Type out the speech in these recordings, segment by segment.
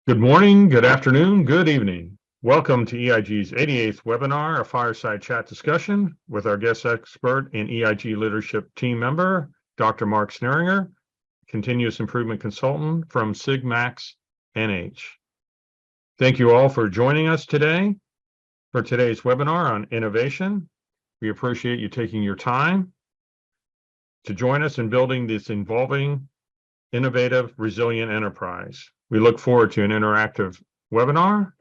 Good morning, good afternoon, good evening. Welcome to EIG's 88th webinar, a fireside chat discussion with our guest expert and EIG leadership team member, Dr. Mark Sneeringer, continuous improvement consultant from SigMax-NH. Thank you all for joining us today for today's webinar on innovation. We appreciate you taking your time to join us in building this evolving, innovative, resilient enterprise. We look forward to an interactive webinar,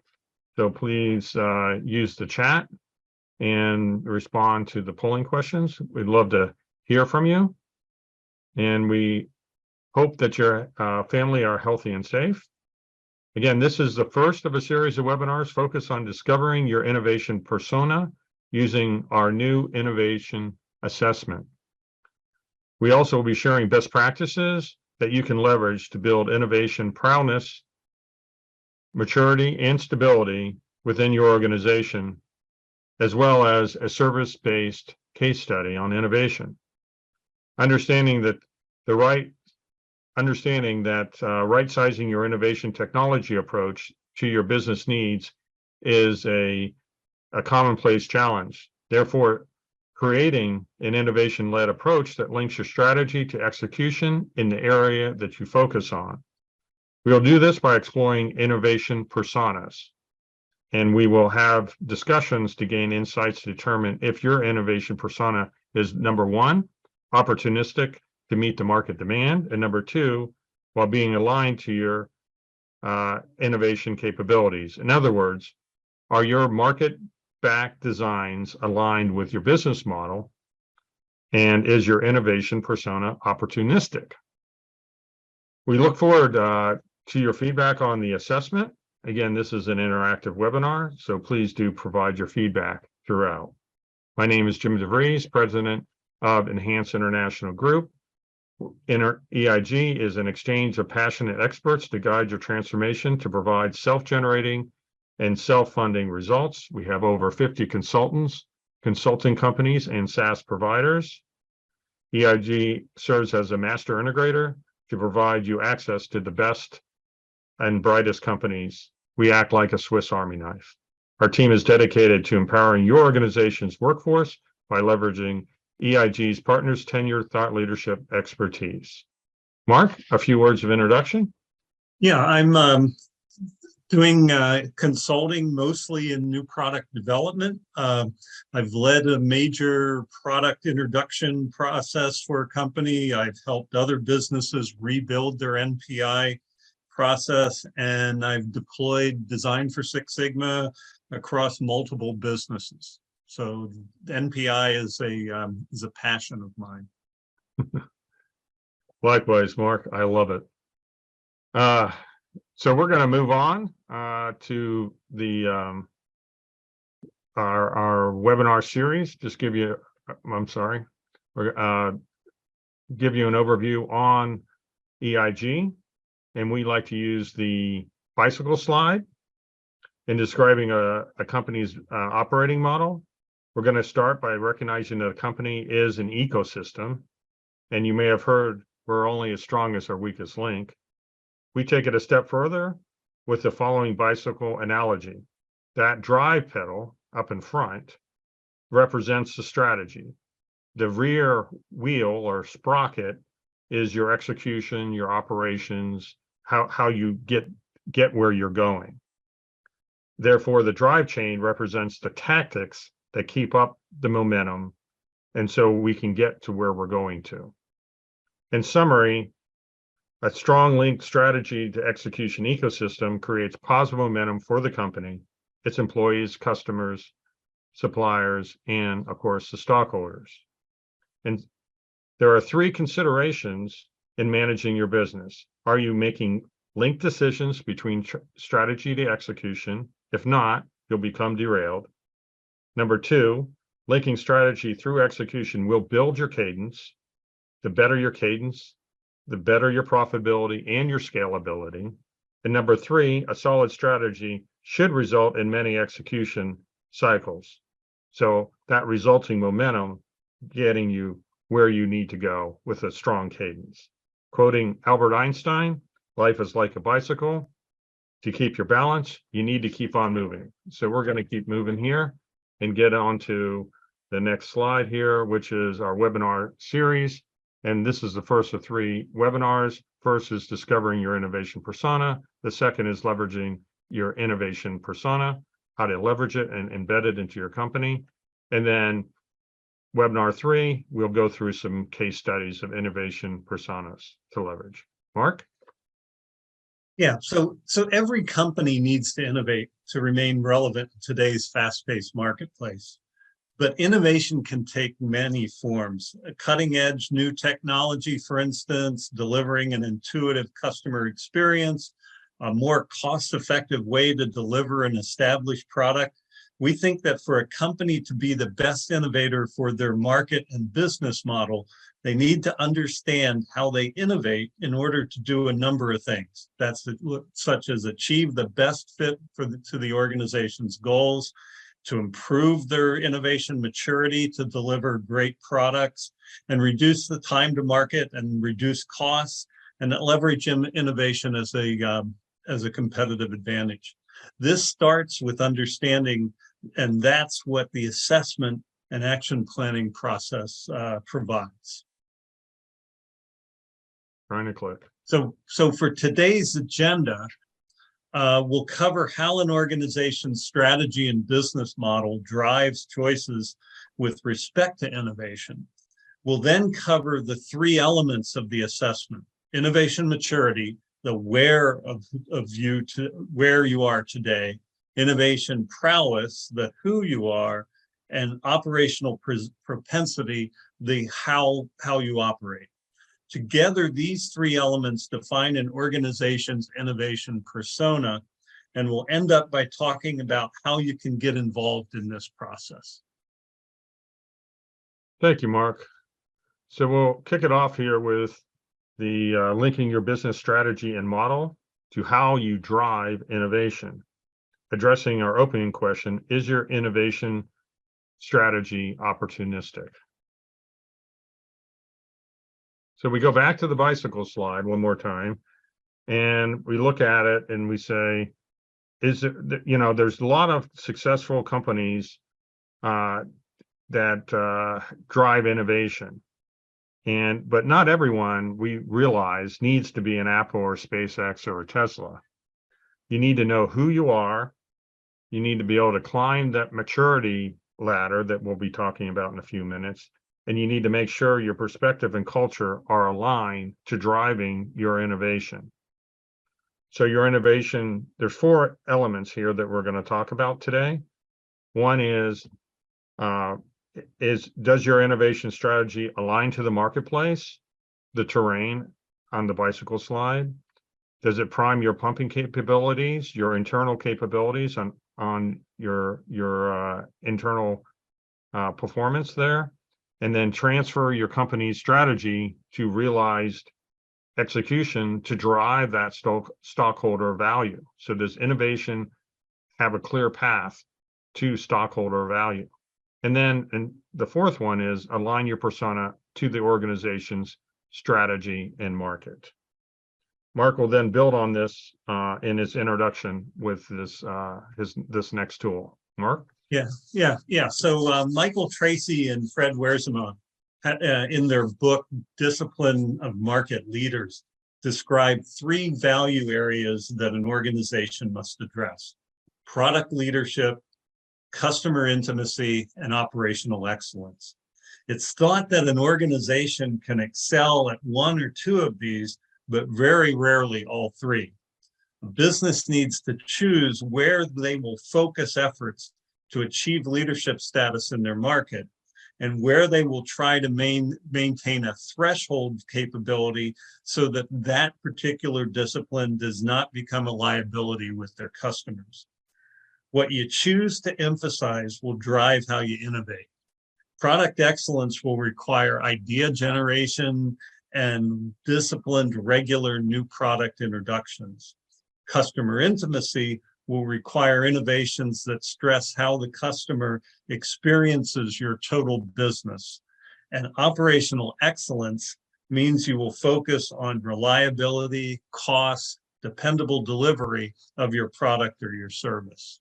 so please use the chat and respond to the polling questions. We'd love to hear from you, and we hope that your family are healthy and safe. Again, this is the first of a series of webinars focused on discovering your innovation persona using our new innovation assessment. We also will be sharing best practices that you can leverage to build innovation prowess, maturity, and stability within your organization, as well as a service-based case study on innovation. Understanding that right-sizing your innovation technology approach to your business needs is a commonplace challenge. Therefore, creating an innovation-led approach that links your strategy to execution in the area that you focus on. We'll do this by exploring innovation personas, and we will have discussions to gain insights to determine if your innovation persona is, number one, opportunistic to meet the market demand, and number two, while being aligned to your innovation capabilities. In other words, are your market-backed designs aligned with your business model, and is your innovation persona opportunistic? We look forward to your feedback on the assessment. Again, this is an interactive webinar, so please do provide your feedback throughout. My name is Jim Vries, president of Enhance International Group. EIG is an exchange of passionate experts to guide your transformation to provide self-generating and self-funding results. We have over 50 consultants, consulting companies, and SaaS providers. EIG serves as a master integrator to provide you access to the best and brightest companies. We act like a Swiss Army knife. Our team is dedicated to empowering your organization's workforce by leveraging EIG's partners' tenure, thought leadership expertise. Mark, a few words of introduction. Yeah, I'm doing consulting mostly in new product development. I've led a major product introduction process for a company. I've helped other businesses rebuild their NPI process, and I've deployed Design for Six Sigma across multiple businesses. So NPI is a passion of mine. Likewise, Mark, I love it. So we're going to move on to the our webinar series. Just give you, we're give you an overview on EIG, and we like to use the bicycle slide in describing a company's operating model. We're going to start by recognizing that a company is an ecosystem, and you may have heard we're only as strong as our weakest link. We take it a step further with the following bicycle analogy. That drive pedal up in front represents the strategy. The rear wheel or sprocket is your execution, your operations, how you get where you're going. Therefore, the drive chain represents the tactics that keep up the momentum, and so we can get to where we're going to. In summary, a strong linked strategy to execution ecosystem creates positive momentum for the company, its employees, customers, suppliers, and of course, the stockholders. And there are three considerations in managing your business. Are you making linked decisions between strategy to execution? If not, you'll become derailed. Number two, linking strategy through execution will build your cadence. The better your cadence, the better your profitability and your scalability. And number three, a solid strategy should result in many execution cycles. So that resulting momentum getting you where you need to go with a strong cadence. Quoting Albert Einstein, life is like a bicycle. to keep your balance, you need to keep on moving. So we're going to keep moving here and get on to the next slide here, which is our webinar series. And this is the first of 3 webinars. First is discovering your innovation persona. The second is leveraging your innovation persona, how to leverage it and embed it into your company. And then webinar 3, we'll go through some case studies of innovation personas to leverage. Mark? Yeah, so every company needs to innovate to remain relevant in today's fast-paced marketplace. But innovation can take many forms. A cutting-edge new technology, for instance, delivering an intuitive customer experience, a more cost-effective way to deliver an established product. We think that for a company to be the best innovator for their market and business model, they need to understand how they innovate in order to do a number of things. That's such as achieve the best fit to the organization's goals, to improve their innovation maturity, to deliver great products, and reduce the time to market and reduce costs, and leverage innovation as a competitive advantage. This starts with understanding, and that's what the assessment and action planning process provides. Trying to click. So for today's agenda, we'll cover how an organization's strategy and business model drives choices with respect to innovation. We'll then cover the 3 elements of the assessment: innovation maturity, the where of you to where you are today; innovation prowess, the who you are; and operational propensity, the how you operate. Together, these 3 elements define an organization's innovation persona, and we'll end up by talking about how you can get involved in this process. Thank you, Mark. So we'll kick it off here with the linking your business strategy and model to how you drive innovation. Addressing our opening question, is your innovation strategy opportunistic? So we go back to the bicycle slide one more time, and we look at it and we say, is it, there's a lot of successful companies that drive innovation. But not everyone, we realize, needs to be an Apple or SpaceX or a Tesla. You need to know who you are. You need to be able to climb that maturity ladder that we'll be talking about in a few minutes. And you need to make sure your perspective and culture are aligned to driving your innovation. So your innovation, there's 4 elements here that we're going to talk about today. One is does your innovation strategy align to the marketplace, the terrain on the bicycle slide? Does it prime your pumping capabilities, your internal capabilities on your internal performance there? And then transfer your company's strategy to realized execution to drive that stockholder value. So does innovation have a clear path to stockholder value? And the 4th one is align your persona to the organization's strategy and market. Mark will then build on this in his introduction with this next tool. Mark? Yeah. So Michael Tracy and Fred Wiersma, in their book, Discipline of Market Leaders, describe 3 value areas that an organization must address: product leadership, customer intimacy, and operational excellence. It's thought that an organization can excel at 1 or 2 of these, but very rarely all 3. A business needs to choose where they will focus efforts to achieve leadership status in their market, and where they will try to maintain a threshold capability so that that particular discipline does not become a liability with their customers. What you choose to emphasize will drive how you innovate. Product excellence will require idea generation and disciplined regular new product introductions. Customer intimacy will require innovations that stress how the customer experiences your total business. And operational excellence means you will focus on reliability, cost, dependable delivery of your product or your service.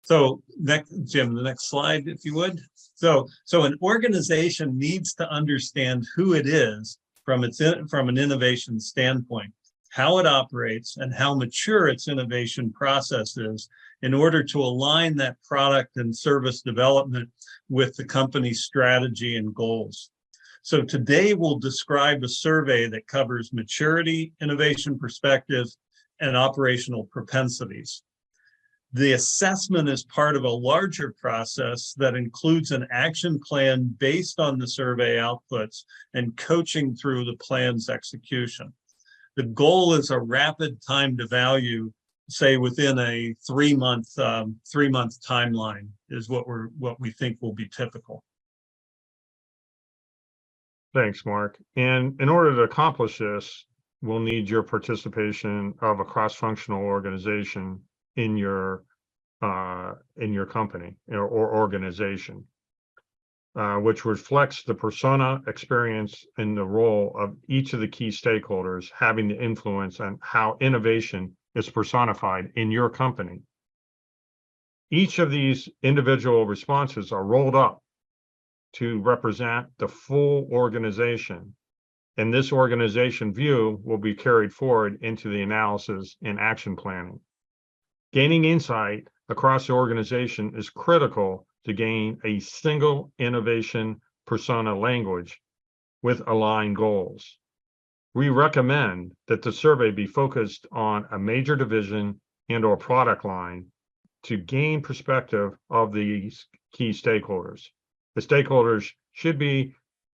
So next, Jim, the next slide, if you would. So an organization needs to understand who it is from an innovation standpoint, how it operates, and how mature its innovation process is in order to align that product and service development with the company's strategy and goals. So today we'll describe a survey that covers maturity, innovation perspective, and operational propensities. The assessment is part of a larger process that includes an action plan based on the survey outputs and coaching through the plan's execution. The goal is a rapid time to value, say within a three-month timeline is what we think will be typical. Thanks, Mark. And in order to accomplish this, we'll need your participation of a cross-functional organization in your company or organization, which reflects the persona, experience, and the role of each of the key stakeholders having the influence on how innovation is personified in your company. Each of these individual responses are rolled up to represent the full organization, and this organization view will be carried forward into the analysis and action planning. Gaining insight across the organization is critical to gain a single innovation persona language with aligned goals. We recommend that the survey be focused on a major division and/or product line to gain perspective of these key stakeholders. The stakeholders should be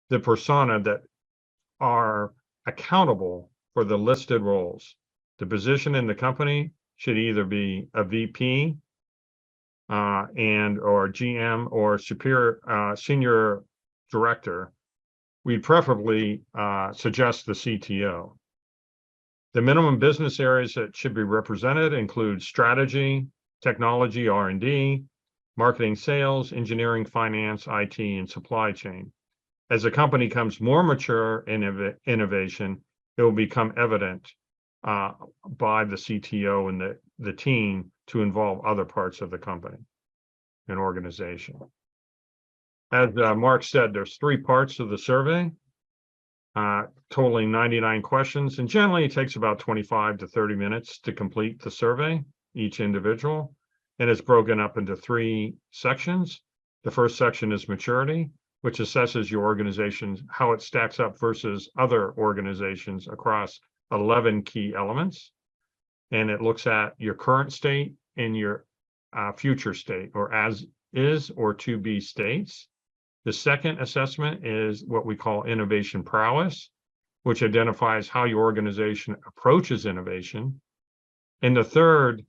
the persona that are accountable for the listed roles. The position in the company should either be a VP or GM or senior director. We'd preferably suggest the CTO. The minimum business areas that should be represented include strategy, technology, R&D, marketing, sales, engineering, finance, IT, and supply chain. As a company becomes more mature in innovation, it will become evident by the CTO and the team to involve other parts of the company and organization. As Mark said, there's 3 parts of the survey, totaling 99 questions, and generally it takes about 25 to 30 minutes to complete the survey, each individual, and it's broken up into 3 sections. The first section is maturity, which assesses your organization, how it stacks up versus other organizations across 11 key elements. And it looks at your current state and your future state, or as is or to be states. The second assessment is what we call innovation prowess, which identifies how your organization approaches innovation. And the third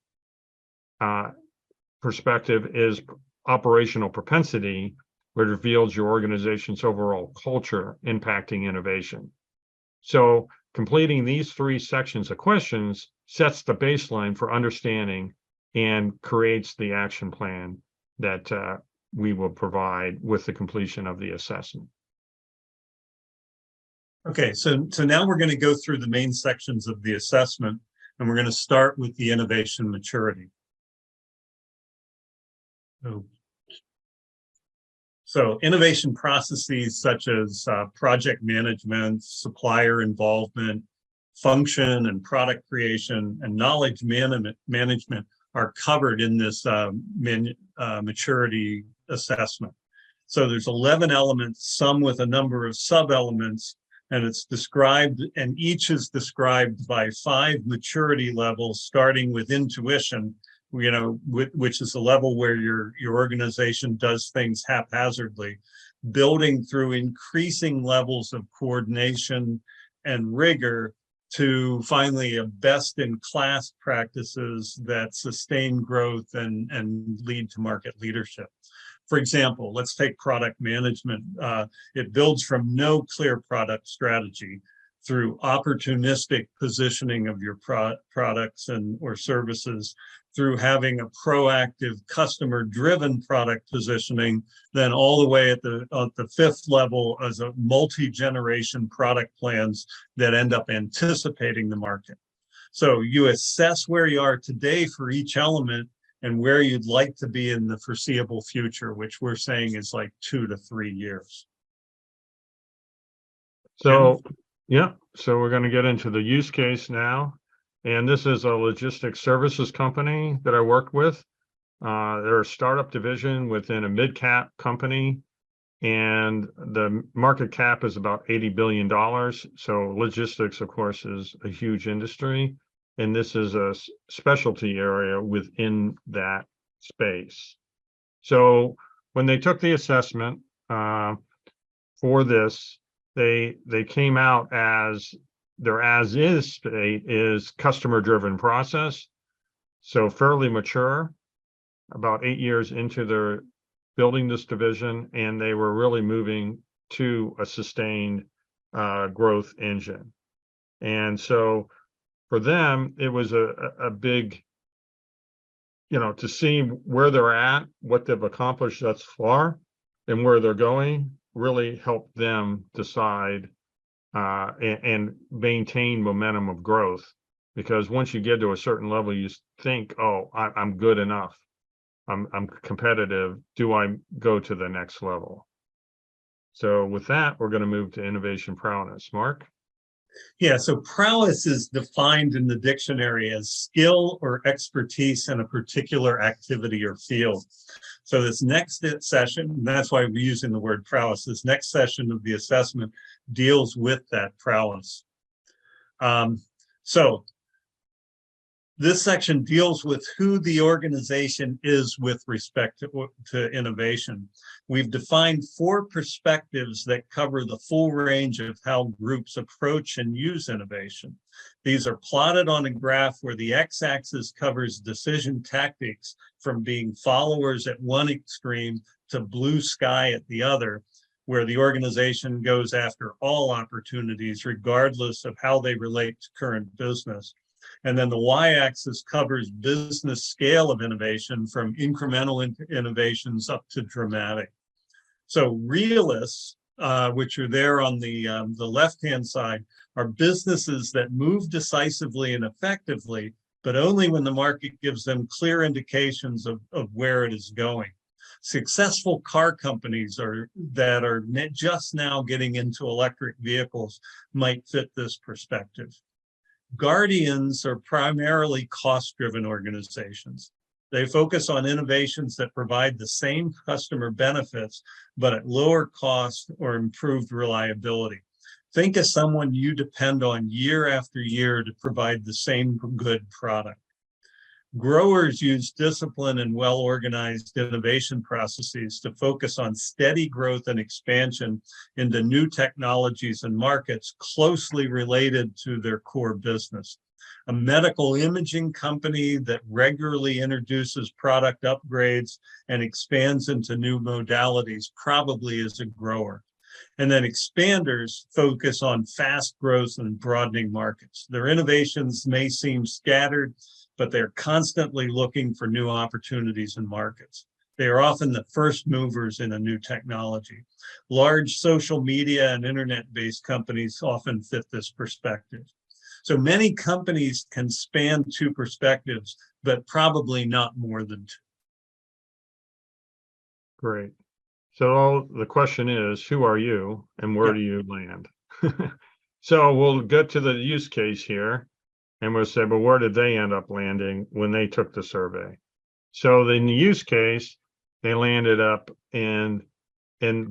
perspective is operational propensity, which reveals your organization's overall culture impacting innovation. So completing these 3 sections of questions sets the baseline for understanding and creates the action plan that we will provide with the completion of the assessment. Okay, so now we're going to go through the main sections of the assessment, and we're going to start with the innovation maturity. So innovation processes such as project management, supplier involvement, function and product creation, and knowledge management are covered in this maturity assessment. So there's 11 elements, some with a number of sub-elements, and it's described, and each is described by 5 maturity levels, starting with intuition, which is a level where your organization does things haphazardly, building through increasing levels of coordination and rigor to finally a best-in-class practices that sustain growth and lead to market leadership. For example, let's take product management. It builds from no clear product strategy, through opportunistic positioning of your products and or services, through having a proactive customer-driven product positioning, then all the way at the fifth level as a multi-generation product plans that end up anticipating the market. So you assess where you are today for each element and where you'd like to be in the foreseeable future, which we're saying is like 2 to 3 years. So, yeah, so we're going to get into the use case now. And this is a logistics services company that I worked with. They're a startup division within a mid-cap company, and the market cap is about $80 billion. So logistics, of course, is a huge industry. And this is a specialty area within that space. So when they took the assessment for this, they came out as their as-is state is customer-driven process. So fairly mature, about 8 years into their building this division, and they were really moving to a sustained growth engine. And so for them, it was a big, to see where they're at, what they've accomplished thus far, and where they're going, really helped them decide and maintain momentum of growth. Because once you get to a certain level, you think, oh, I'm good enough. I'm competitive. Do I go to the next level? So with that, we're going to move to innovation prowess. Mark? Yeah, so prowess is defined in the dictionary as skill or expertise in a particular activity or field. So this next session, and that's why we're using the word prowess, this next session of the assessment deals with that prowess. So this section deals with who the organization is with respect to innovation. We've defined 4 perspectives that cover the full range of how groups approach and use innovation. These are plotted on a graph where the x-axis covers decision tactics from being followers at one extreme to blue sky at the other, where the organization goes after all opportunities regardless of how they relate to current business. And then the y-axis covers business scale of innovation from incremental innovations up to dramatic. So realists, which are there on the left-hand side, are businesses that move decisively and effectively, but only when the market gives them clear indications of where it is going. Successful car companies that are just now getting into electric vehicles might fit this perspective. Guardians are primarily cost-driven organizations. They focus on innovations that provide the same customer benefits, but at lower cost or improved reliability. Think of someone you depend on year after year to provide the same good product. Growers use discipline and well-organized innovation processes to focus on steady growth and expansion into new technologies and markets closely related to their core business. A medical imaging company that regularly introduces product upgrades and expands into new modalities probably is a grower. And then expanders focus on fast growth and broadening markets. Their innovations may seem scattered, but they're constantly looking for new opportunities and markets. They are often the first movers in a new technology. Large social media and internet-based companies often fit this perspective. So many companies can span 2 perspectives, but probably not more than 2. Great. So the question is, who are you and where do you land? So we'll get to the use case here. And we'll say, but where did they end up landing when they took the survey? So in the use case, they landed up in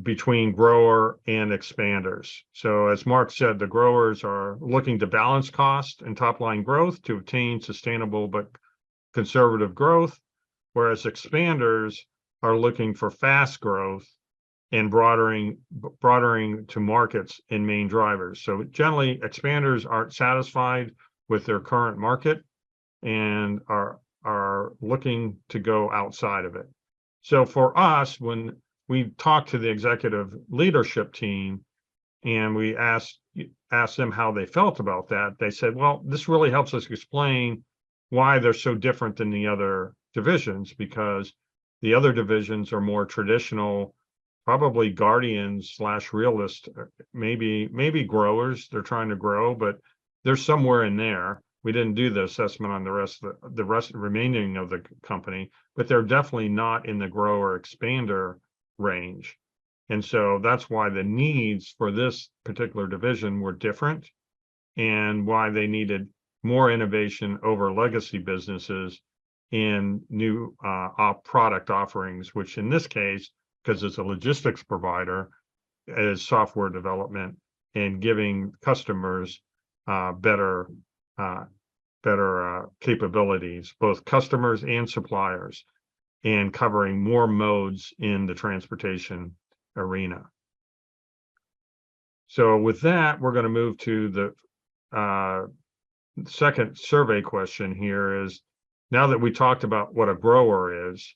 between grower and expanders. So as Mark said, the growers are looking to balance cost and top line growth to obtain sustainable but conservative growth, whereas expanders are looking for fast growth and broadening to markets and main drivers. So generally, expanders aren't satisfied with their current market and are looking to go outside of it. So for us, when we talked to the executive leadership team and we asked asked them how they felt about that, they said, well, this really helps us explain why they're so different than the other divisions, because the other divisions are more traditional, probably guardians / realist, maybe growers. They're trying to grow, but they're somewhere in there. We didn't do the assessment on the rest remaining of the company, but they're definitely not in the grower expander range. And so that's why the needs for this particular division were different, and why they needed more innovation over legacy businesses in new product offerings, which in this case, because it's a logistics provider, is software development and giving customers better capabilities, both customers and suppliers, and covering more modes in the transportation arena. So with that, we're going to move to the second survey question here is, now that we talked about what a grower is,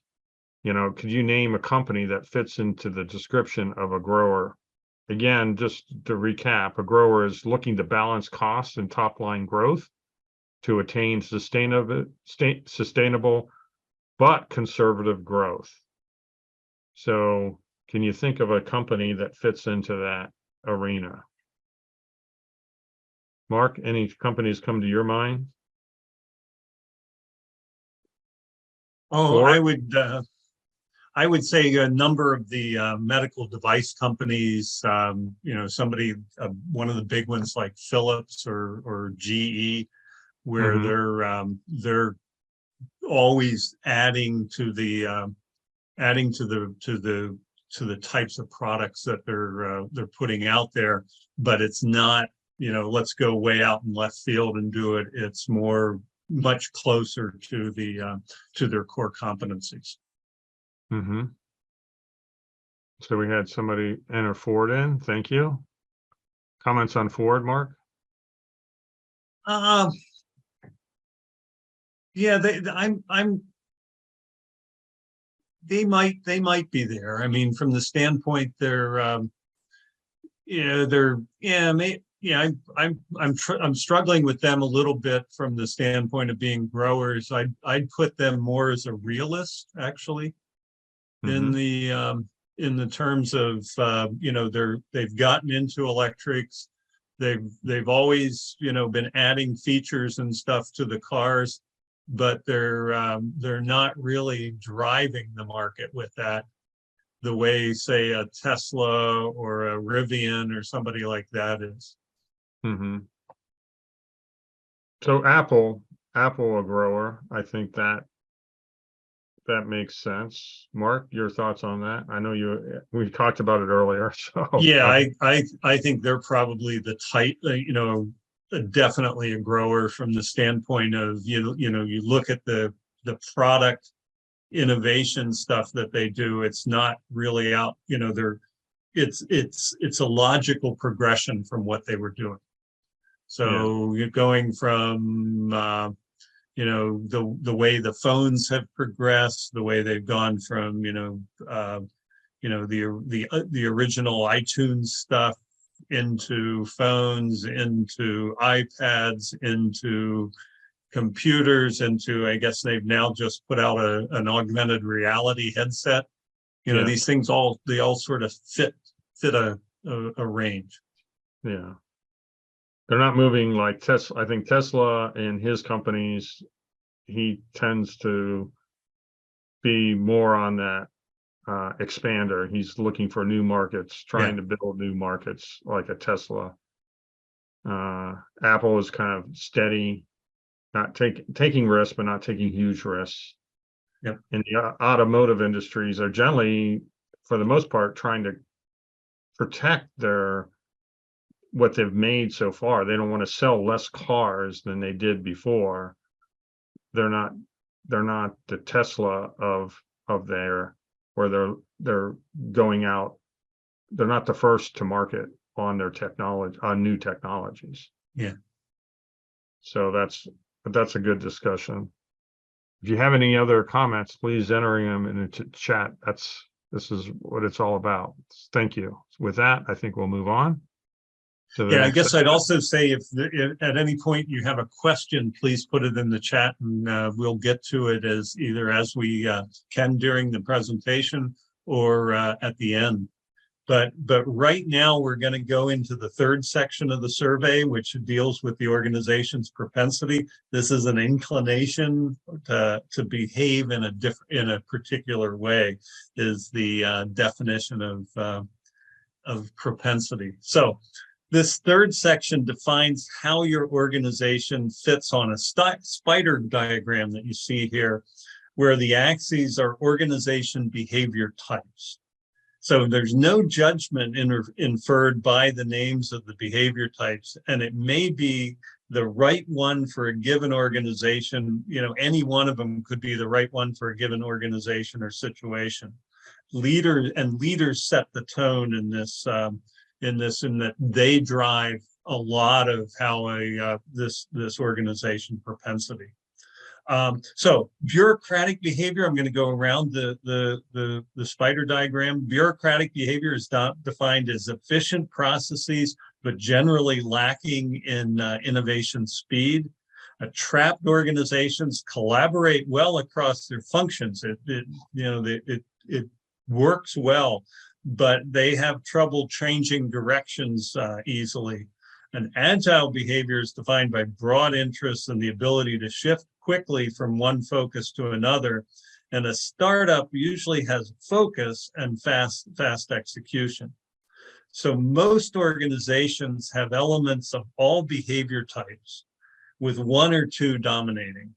could you name a company that fits into the description of a grower? Again, just to recap, a grower is looking to balance cost and top line growth to attain sustainable but conservative growth. So can you think of a company that fits into that arena? Mark, any companies come to your mind? Oh, I would say a number of the medical device companies, somebody, one of the big ones like Philips or GE, where they're always adding to the types of products that they're putting out there, but it's not, let's go way out in left field and do it. It's much closer to their core competencies. So we had somebody enter Ford in. Thank you. Comments on Ford, Mark? Yeah, they might be there. I mean, from the standpoint I'm struggling with them a little bit from the standpoint of being growers. I'd put them more as a realist, actually, in the terms of they've gotten into electrics. They've always been adding features and stuff to the cars, but they're not really driving the market with that the way, say, a Tesla or a Rivian or somebody like that is. So Apple, a grower. I think that makes sense. Mark, your thoughts on that? I know we talked about it earlier. So yeah, I think they're probably the type, definitely a grower from the standpoint of you look at the product innovation stuff that they do. It's not really out. It's a logical progression from what they were doing. So you're going from the way the phones have progressed, the way they've gone from the original iTunes stuff into phones, into iPads, into computers, into, I guess they've now just put out an augmented reality headset. These things all sort of fit a range. Yeah. They're not moving like Tesla. I think Tesla and his companies, he tends to be more on that expander. He's looking for new markets, trying to build new markets like a Tesla. Apple is kind of steady, not taking risks, but not taking huge risks. Yep. And the automotive industries are generally, for the most part, trying to protect what they've made so far. They don't want to sell less cars than they did before. They're not the Tesla of where they're going out. They're not the first to market on their technology, on new technologies. Yeah. So that's a good discussion. If you have any other comments, please enter them in the chat. This is what it's all about. Thank you. With that, I think we'll move on. to the Yeah, I next guess section. I'd also say if at any point you have a question, please put it in the chat and we'll get to it as we can during the presentation or at the end. But right now we're going to go into the third section of the survey, which deals with the organization's propensity. This is an inclination to behave in a particular way, is the definition of propensity. So this third section defines how your organization fits on a spider diagram that you see here, where the axes are organization behavior types. So there's no judgment inferred by the names of the behavior types, and it may be the right one for a given organization. You know, any one of them could be the right one for a given organization or situation. Leaders set the tone in that they drive a lot of how this organization propensity. So bureaucratic behavior, I'm going to go around the spider diagram. Bureaucratic behavior is not defined as efficient processes, but generally lacking in innovation speed. Trapped organizations collaborate well across their functions. It works well, but they have trouble changing directions easily. An agile behavior is defined by broad interests and the ability to shift quickly from one focus to another. And a startup usually has focus and fast execution. So most organizations have elements of all behavior types, with one or two dominating.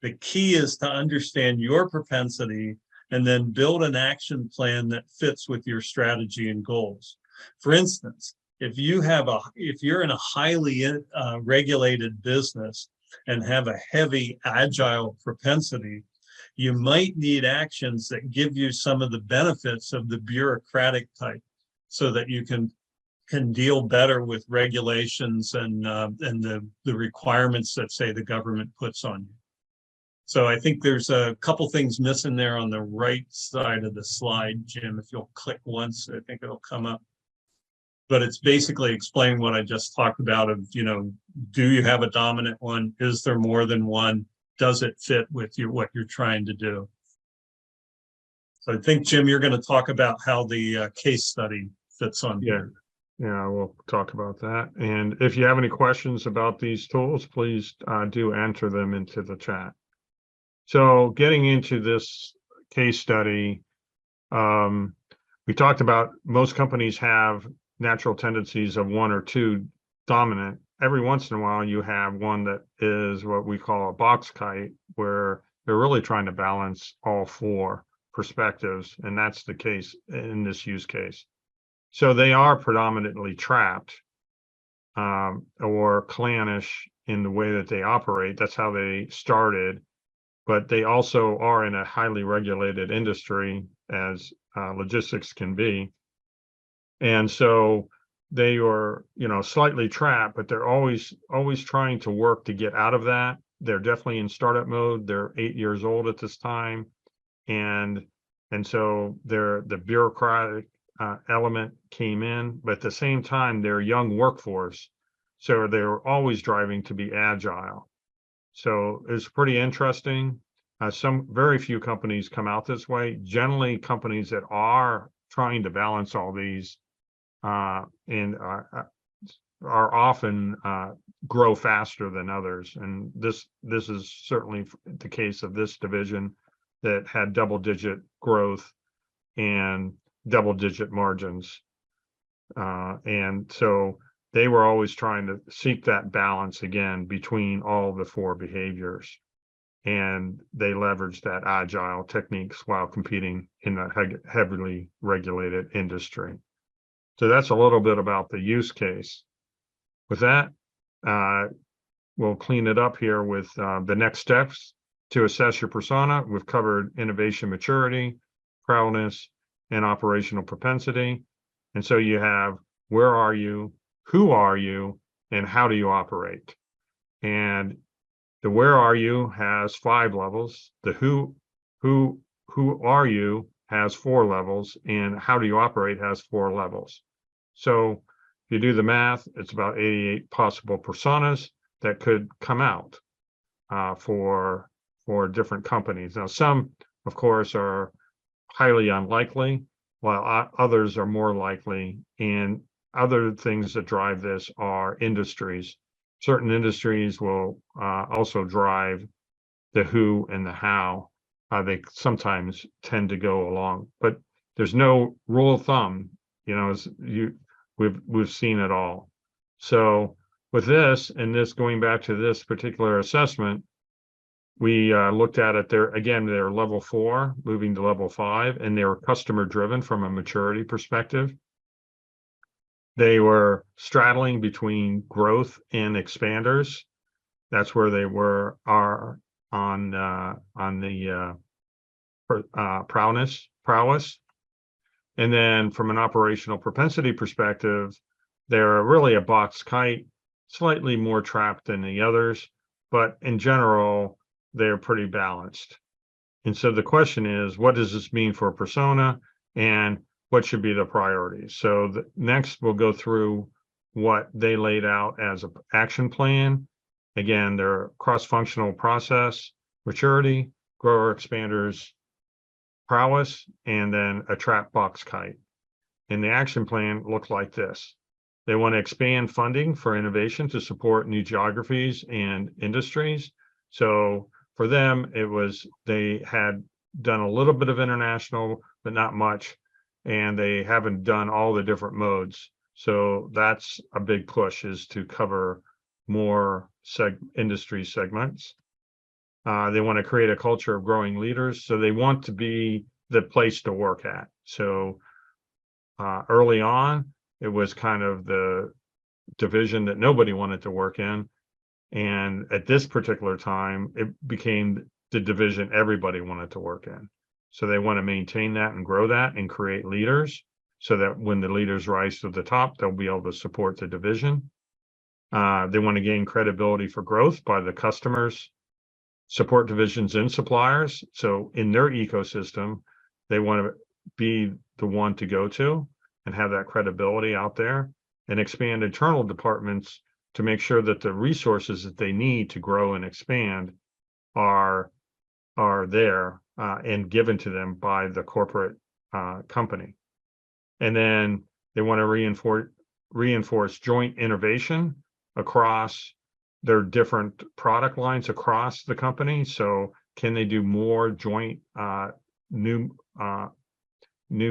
The key is to understand your propensity and then build an action plan that fits with your strategy and goals. For instance, if you're in a highly regulated business and have a heavy agile propensity, you might need actions that give you some of the benefits of the bureaucratic type, so that you can deal better with regulations and the requirements that, say, the government puts on you. So I think there's a couple things missing there on the right side of the slide, Jim. If you'll click once, I think it'll come up. But it's basically explaining what I just talked about of, do you have a dominant one? Is there more than one? Does it fit with what you're trying to do? So I think, Jim, you're going to talk about how the case study fits on. Yeah, we'll talk about that. And if you have any questions about these tools, please do enter them into the chat. So getting into this case study, we talked about most companies have natural tendencies of one or two dominant. Every once in a while, you have one that is what we call a box kite, where they're really trying to balance all four perspectives, and that's the case in this use case. So they are predominantly trapped or clannish in the way that they operate. That's how they started, but they also are in a highly regulated industry, as logistics can be. And so they are, slightly trapped, but they're always trying to work to get out of that. They're definitely in startup mode. They're 8 years old at this time. And so the bureaucratic element came in, but at the same time, they're a young workforce. So they're always driving to be agile. So it's pretty interesting. Very few companies come out this way. Generally, companies that are trying to balance all these and are often grow faster than others. And this is certainly the case of this division that had double-digit growth and double-digit margins. And so they were always trying to seek that balance again between all the four behaviors. And they leveraged that agile techniques while competing in a heavily regulated industry. So that's a little bit about the use case. With that, we'll clean it up here with the next steps to assess your persona. We've covered innovation maturity, prowess, and operational propensity. And so you have, where are you, who are you, and how do you operate? And the where are you has 5 levels. The who are you has 4 levels, and how do you operate has 4 levels. So you do the math, it's about 88 possible personas that could come out for different companies. Now, some, of course, are highly unlikely, while others are more likely. And other things that drive this are industries. Certain industries will also drive the who and the how. They sometimes tend to go along, but there's no rule of thumb. You know, we've seen it all. So with this, and this going back to this particular assessment, we looked at it there again. They're level 4, moving to level 5, and they were customer driven from a maturity perspective. They were straddling between growth and expanders. That's where they are on the prowess. And then from an operational propensity perspective, they're really a box kite, slightly more trapped than the others, but in general, they're pretty balanced. And so the question is, what does this mean for a persona, and what should be the priorities? So next we'll go through what they laid out as an action plan. Again, their cross-functional process, maturity, grower expanders, prowess, and then a trap box kite. And the action plan looked like this. They want to expand funding for innovation to support new geographies and industries. So for them, it was, they had done a little bit of international, but not much. And they haven't done all the different modes. So that's a big push, is to cover more industry segments. They want to create a culture of growing leaders. So they want to be the place to work at. So early on, it was kind of the division that nobody wanted to work in. And at this particular time, it became the division everybody wanted to work in. So they want to maintain that and grow that and create leaders, so that when the leaders rise to the top, they'll be able to support the division. They want to gain credibility for growth by the customers, support divisions and suppliers. So in their ecosystem, they want to be the one to go to and have that credibility out there, and expand internal departments to make sure that the resources that they need to grow and expand are there and given to them by the corporate company. And then they want to reinforce joint innovation across their different product lines across the company. So can they do more joint new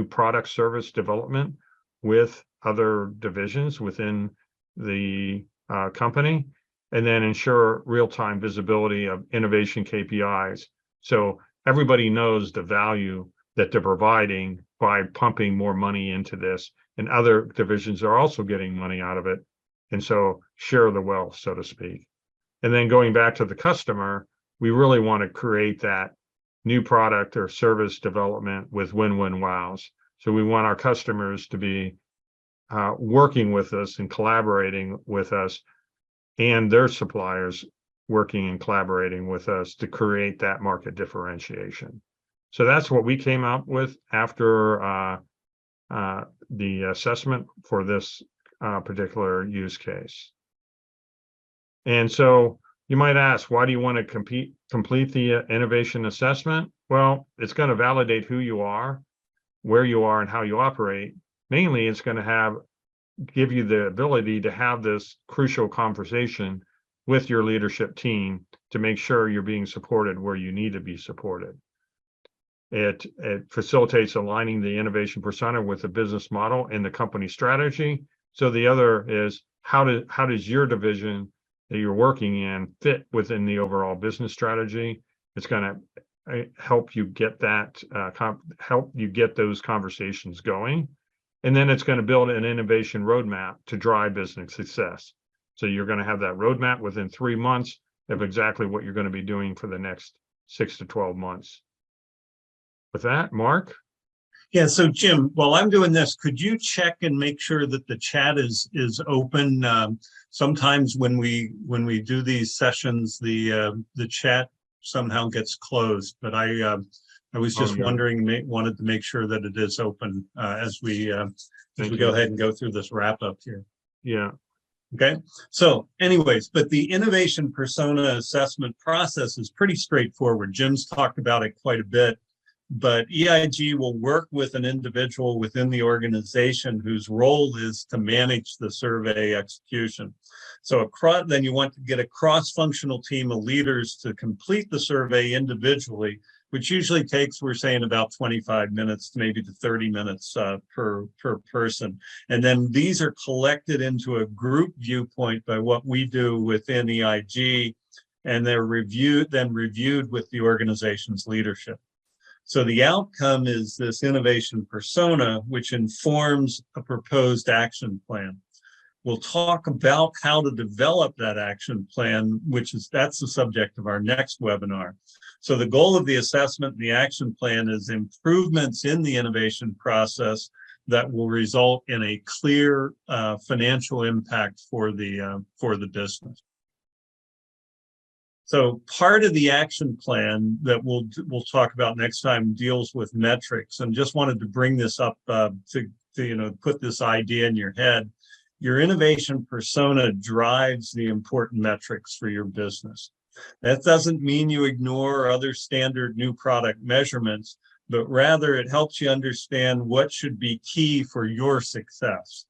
product service development with other divisions within the company, and then ensure real-time visibility of innovation KPIs. So everybody knows the value that they're providing by pumping more money into this, and other divisions are also getting money out of it. And so share the wealth, so to speak. And then going back to the customer, we really want to create that new product or service development with win-win wows. So we want our customers to be working with us and collaborating with us, and their suppliers working and collaborating with us to create that market differentiation. So that's what we came up with after the assessment for this particular use case. And so you might ask, why do you want to complete the innovation assessment? Well, it's going to validate who you are, where you are, and how you operate. Mainly, it's going to give you the ability to have this crucial conversation with your leadership team to make sure you're being supported where you need to be supported. It facilitates aligning the innovation persona with the business model and the company strategy. So the other is, how does your division that you're working in fit within the overall business strategy? It's going to help you get that, help you get those conversations going. And then it's going to build an innovation roadmap to drive business success. So you're going to have that roadmap within 3 months of exactly what you're going to be doing for the next 6 to 12 months. With that, Mark? Yeah, so Jim, while I'm doing this, could you check and make sure that the chat is open? Sometimes when we do these sessions, the chat somehow gets closed, but I was just wondering, wanted to make sure that it is open as we go ahead and go through this wrap up here. Yeah. Okay. So anyways, but the innovation persona assessment process is pretty straightforward. Jim's talked about it quite a bit, but EIG will work with an individual within the organization whose role is to manage the survey execution. So then you want to get a cross-functional team of leaders to complete the survey individually, which usually takes, we're saying, about 25 minutes, maybe to 30 minutes per person. And then these are collected into a group viewpoint by what we do within EIG, and they're reviewed with the organization's leadership. So the outcome is this innovation persona, which informs a proposed action plan. We'll talk about how to develop that action plan, that's the subject of our next webinar. So the goal of the assessment and the action plan is improvements in the innovation process that will result in a clear financial impact for the business. So part of the action plan that we'll talk about next time deals with metrics, and just wanted to bring this up to put this idea in your head. Your innovation persona drives the important metrics for your business. That doesn't mean you ignore other standard new product measurements, but rather it helps you understand what should be key for your success.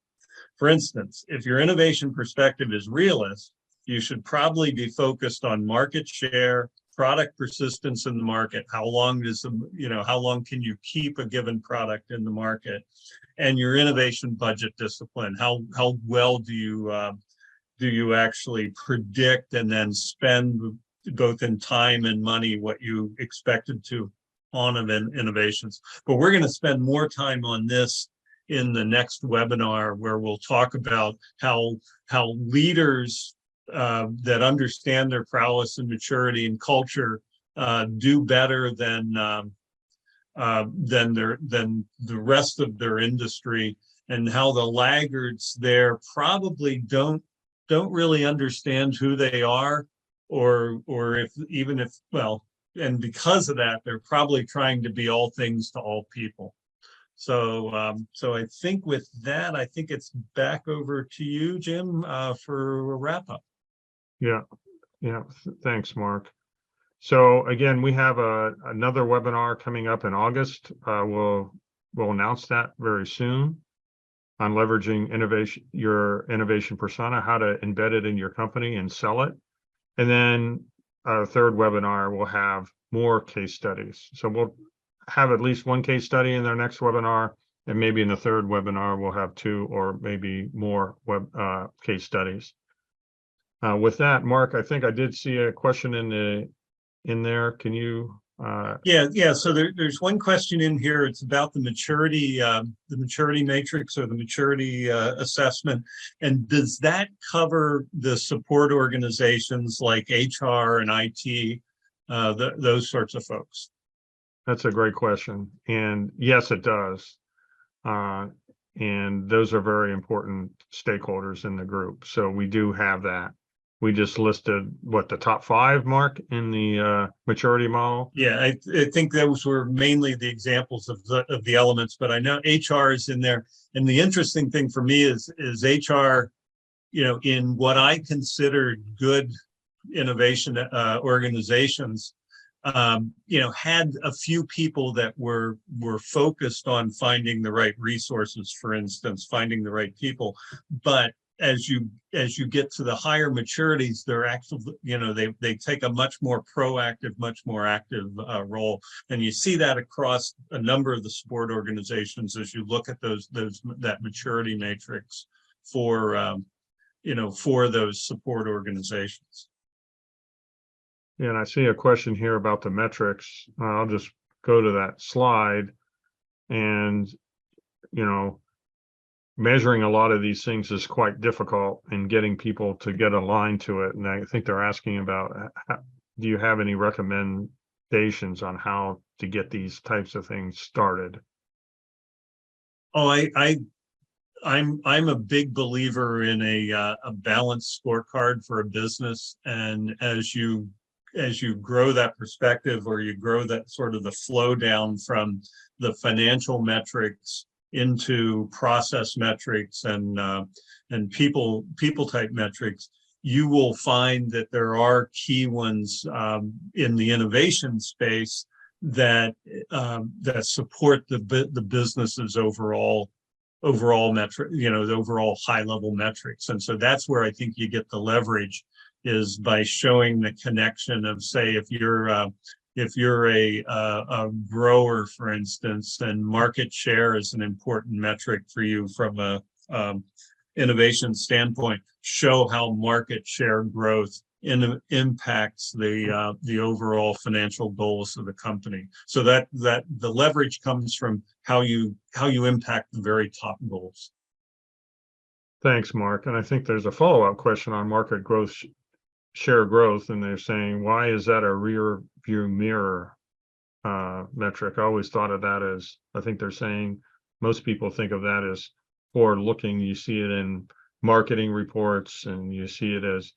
For instance, if your innovation perspective is realist, you should probably be focused on market share, product persistence in the market. How long can you keep a given product in the market? And your innovation budget discipline. How well do you actually predict and then spend both in time and money what you expected to on innovations? But we're going to spend more time on this in the next webinar, where we'll talk about how leaders that understand their prowess and maturity and culture do better than the rest of their industry, and how the laggards there probably don't really understand who they are, or and because of that, they're probably trying to be all things to all people. So I think with that, I think it's back over to you, Jim, for a wrap up. Yeah. Thanks, Mark. So again, we have another webinar coming up in August. We'll announce that very soon, on leveraging your innovation persona, how to embed it in your company and sell it. And then our third webinar will have more case studies. So we'll have at least one case study in our next webinar, and maybe in the third webinar we'll have two or maybe more case studies. With that, Mark, I think I did see a question in there. Can you? Yeah. So there's one question in here. It's about the maturity matrix, or the maturity assessment. And does that cover the support organizations like HR and IT, those sorts of folks? That's a great question. And yes, it does. And those are very important stakeholders in the group. So we do have that. We just listed the top 5, Mark, in the maturity model. Yeah, I think those were mainly the examples of the elements, but I know HR is in there. And the interesting thing for me is HR, in what I consider good innovation organizations, had a few people that were focused on finding the right resources, for instance, finding the right people. But as you get to the higher maturities, they're actually, they take a much more proactive, much more active role. And you see that across a number of the support organizations as you look at that maturity matrix for those support organizations. Yeah, and I see a question here about the metrics. I'll just go to that slide, and measuring a lot of these things is quite difficult, and getting people to get aligned to it. And I think they're asking about, do you have any recommendations on how to get these types of things started? Oh, I'm a big believer in a balanced scorecard for a business. And as you grow that perspective, or you grow that sort of the flow down from the financial metrics into process metrics and people type metrics, you will find that there are key ones in the innovation space that that support the business's overall metric, the overall high level metrics. And so that's where I think you get the leverage, is by showing the connection of, say, if you're a grower, for instance, and market share is an important metric for you from a innovation standpoint, show how market share growth impacts the overall financial goals of the company. So that the leverage comes from how you impact the very top goals. Thanks, Mark. And I think there's a follow-up question on market growth, share growth, and they're saying, why is that a rear view mirror metric? I always thought of that as, I think they're saying most people think of that as forward looking. You see it in marketing reports, and you see it as,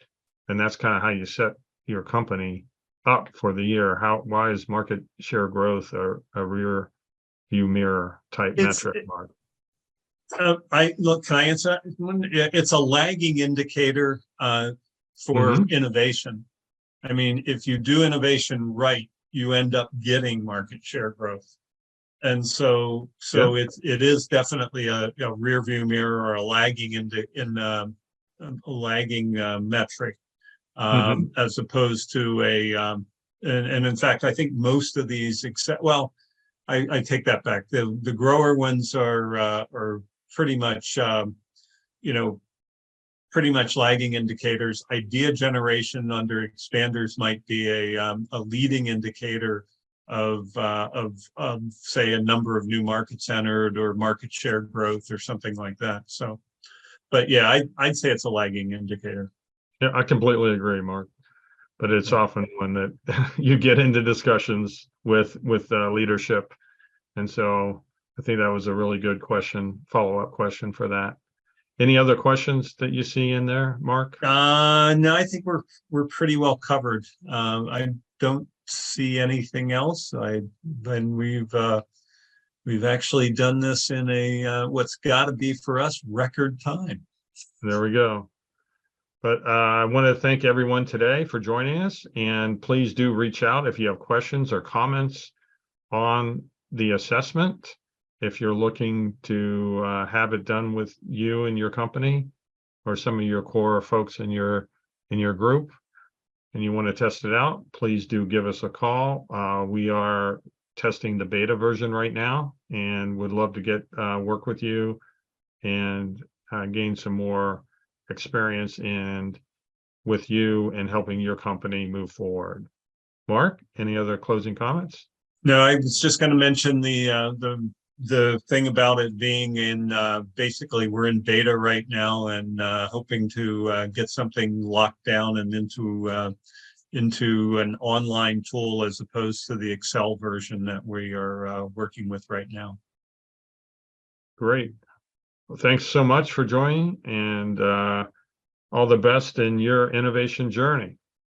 and that's kind of how you set your company up for the year. Why is market share growth a rear view mirror type metric, Mark? Can I answer that? It's a lagging indicator for innovation. I mean, if you do innovation right, you end up getting market share growth. And so it is definitely a rear view mirror or a lagging metric, as opposed to and in fact, I think most of these, I take that back. The grower ones are pretty much pretty much lagging indicators. Idea generation under expanders might be a leading indicator of say a number of new markets entered or market share growth or something like that. So, but yeah, I'd say it's a lagging indicator. Yeah, I completely agree, Mark. But it's often one that you get into discussions with leadership, and so I think that was a really good question, follow-up question for that. Any other questions that you see in there, Mark? No, I think we're pretty well covered. I don't see anything else. We've actually done this in a what's got to be for us record time. There we go. But I want to thank everyone today for joining us, and please do reach out if you have questions or comments on the assessment. If you're looking to have it done with you and your company or some of your core folks in your group, and you want to test it out, please do give us a call. We are testing the beta version right now, and would love to get work with you and gain some more experience and with you and helping your company move forward. Mark, any other closing comments? No, I was just going to mention the thing about it being in basically we're in beta right now, and hoping to get something locked down and into an online tool as opposed to the Excel version that we are working with right now. Great. Well, thanks so much for joining, and all the best in your innovation journey.